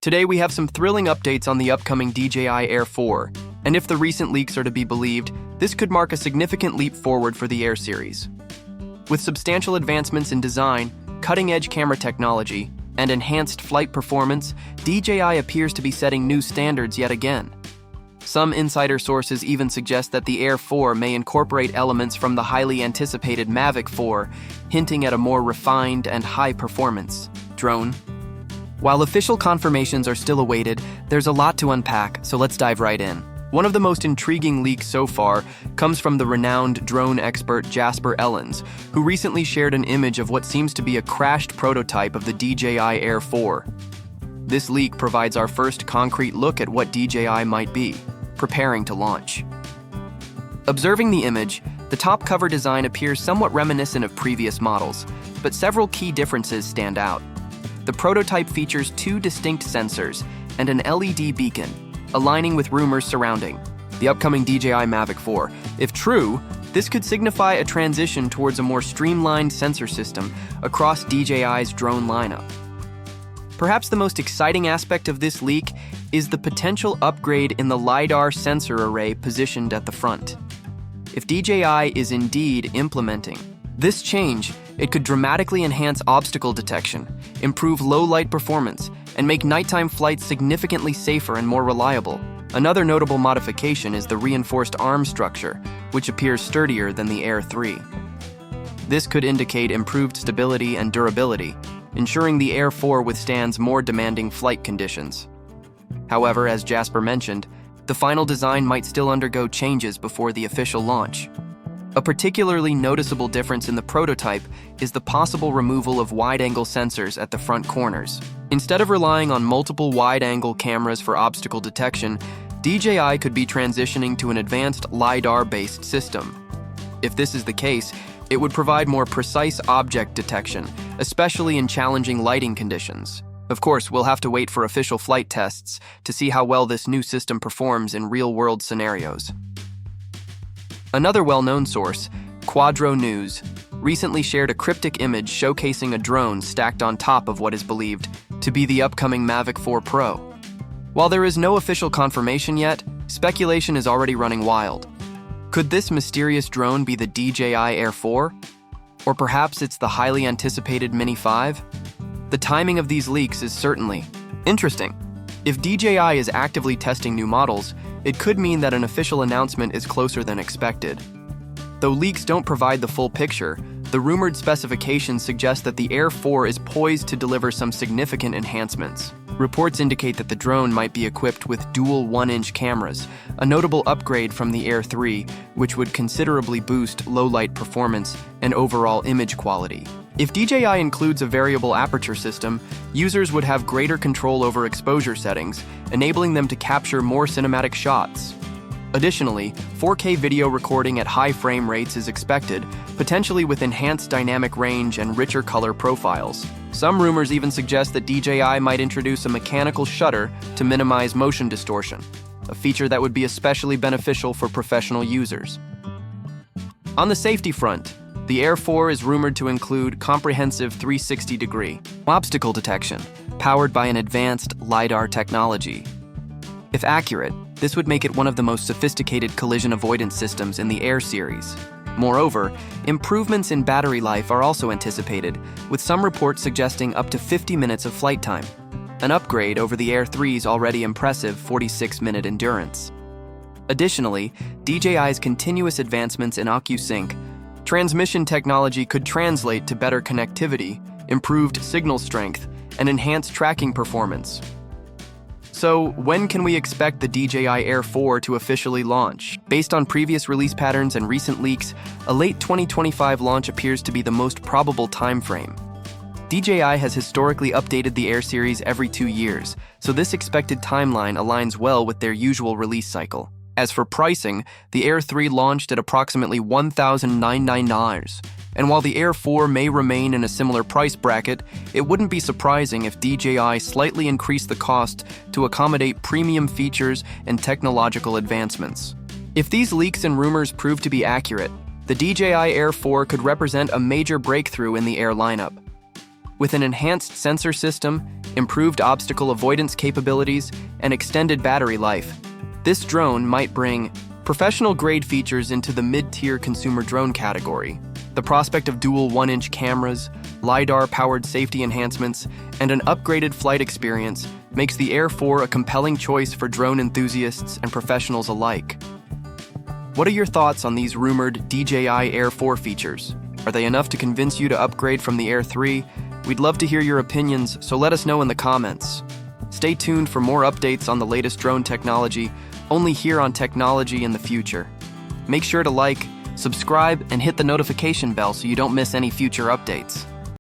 Today we have some thrilling updates on the upcoming DJI Air 4, and if the recent leaks are to be believed, this could mark a significant leap forward for the Air series. With substantial advancements in design, cutting-edge camera technology, and enhanced flight performance, DJI appears to be setting new standards yet again. Some insider sources even suggest that the Air 4 may incorporate elements from the highly anticipated Mavic 4, hinting at a more refined and high-performance drone. While official confirmations are still awaited, there's a lot to unpack, so let's dive right in. One of the most intriguing leaks so far comes from the renowned drone expert Jasper Ellens, who recently shared an image of what seems to be a crashed prototype of the DJI Air 4. This leak provides our first concrete look at what DJI might be preparing to launch. Observing the image, the top cover design appears somewhat reminiscent of previous models, but several key differences stand out. The prototype features two distinct sensors and an LED beacon, aligning with rumors surrounding the upcoming DJI Mavic 4. If true, this could signify a transition towards a more streamlined sensor system across DJI's drone lineup. Perhaps the most exciting aspect of this leak is the potential upgrade in the LiDAR sensor array positioned at the front. If DJI is indeed implementing this change, it could dramatically enhance obstacle detection, improve low-light performance, and make nighttime flights significantly safer and more reliable. Another notable modification is the reinforced arm structure, which appears sturdier than the Air 3. This could indicate improved stability and durability, ensuring the Air 4 withstands more demanding flight conditions. However, as Jasper mentioned, the final design might still undergo changes before the official launch. A particularly noticeable difference in the prototype is the possible removal of wide-angle sensors at the front corners. Instead of relying on multiple wide-angle cameras for obstacle detection, DJI could be transitioning to an advanced LiDAR-based system. If this is the case, it would provide more precise object detection, especially in challenging lighting conditions. Of course, we'll have to wait for official flight tests to see how well this new system performs in real-world scenarios. Another well-known source, Quadro News, recently shared a cryptic image showcasing a drone stacked on top of what is believed to be the upcoming Mavic 4 Pro. While there is no official confirmation yet, speculation is already running wild. Could this mysterious drone be the DJI Air 4? Or perhaps it's the highly anticipated Mini 5? The timing of these leaks is certainly interesting. If DJI is actively testing new models, it could mean that an official announcement is closer than expected. Though leaks don't provide the full picture, the rumored specifications suggest that the Air 4 is poised to deliver some significant enhancements. Reports indicate that the drone might be equipped with dual 1-inch cameras, a notable upgrade from the Air 3, which would considerably boost low-light performance and overall image quality. If DJI includes a variable aperture system, users would have greater control over exposure settings, enabling them to capture more cinematic shots. Additionally, 4K video recording at high frame rates is expected, potentially with enhanced dynamic range and richer color profiles. Some rumors even suggest that DJI might introduce a mechanical shutter to minimize motion distortion, a feature that would be especially beneficial for professional users. On the safety front, the Air 4 is rumored to include comprehensive 360-degree obstacle detection, powered by an advanced LiDAR technology. If accurate, this would make it one of the most sophisticated collision avoidance systems in the Air series. Moreover, improvements in battery life are also anticipated, with some reports suggesting up to 50 minutes of flight time, an upgrade over the Air 3's already impressive 46-minute endurance. Additionally, DJI's continuous advancements in OcuSync transmission technology could translate to better connectivity, improved signal strength, and enhanced tracking performance. So, when can we expect the DJI Air 4 to officially launch? Based on previous release patterns and recent leaks, a late 2025 launch appears to be the most probable timeframe. DJI has historically updated the Air series every 2 years, so this expected timeline aligns well with their usual release cycle. As for pricing, the Air 3 launched at approximately $1,999, and while the Air 4 may remain in a similar price bracket, it wouldn't be surprising if DJI slightly increased the cost to accommodate premium features and technological advancements. If these leaks and rumors prove to be accurate, the DJI Air 4 could represent a major breakthrough in the Air lineup. With an enhanced sensor system, improved obstacle avoidance capabilities, and extended battery life, this drone might bring professional-grade features into the mid-tier consumer drone category. The prospect of dual 1-inch cameras, LiDAR-powered safety enhancements, and an upgraded flight experience makes the Air 4 a compelling choice for drone enthusiasts and professionals alike. What are your thoughts on these rumored DJI Air 4 features? Are they enough to convince you to upgrade from the Air 3? We'd love to hear your opinions, so let us know in the comments. Stay tuned for more updates on the latest drone technology, only here on Technology in the Future. Make sure to like, subscribe, and hit the notification bell so you don't miss any future updates.